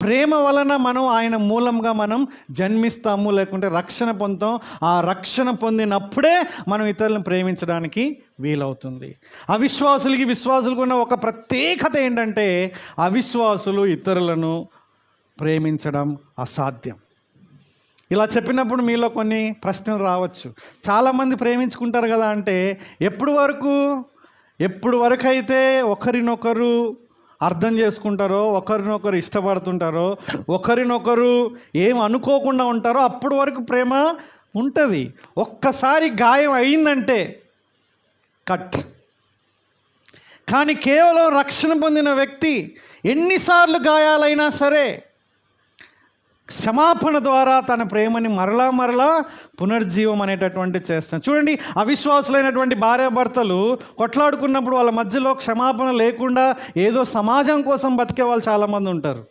ప్రేమ వలన మనం ఆయన మూలంగా మనం జన్మిస్తాము, లేకుంటే రక్షణ పొందుతాం. ఆ రక్షణ పొందినప్పుడే మనం ఇతరులను ప్రేమించడానికి వీలవుతుంది. అవిశ్వాసులకి విశ్వాసులకు ఉన్న ఒక ప్రత్యేకత ఏంటంటే, అవిశ్వాసులు ఇతరులను ప్రేమించడం అసాధ్యం. ఇలా చెప్పినప్పుడు మీలో కొన్ని ప్రశ్నలు రావచ్చు. చాలామంది ప్రేమించుకుంటారు కదా అంటే, ఎప్పుడు వరకు అయితే ఒకరినొకరు అర్థం చేసుకుంటారో, ఒకరినొకరు ఇష్టపడుతుంటారో, ఒకరినొకరు ఏం అనుకోకుండా ఉంటారో అప్పటి వరకు ప్రేమ ఉంటుంది. ఒక్కసారి గాయం అయిందంటే కట్. కానీ కేవలం రక్షణ పొందిన వ్యక్తి ఎన్నిసార్లు గాయాలైనా సరే క్షమాపణ ద్వారా తన ప్రేమని మరలా పునర్జీవం అనేటటువంటి చేస్తాను. చూడండి, అవిశ్వాసులైనటువంటి భార్యాభర్తలు కొట్లాడుకున్నప్పుడు వాళ్ళ మధ్యలో క్షమాపణ లేకుండా ఏదో సమాజం కోసం బతికే వాళ్ళు చాలామంది ఉంటారు.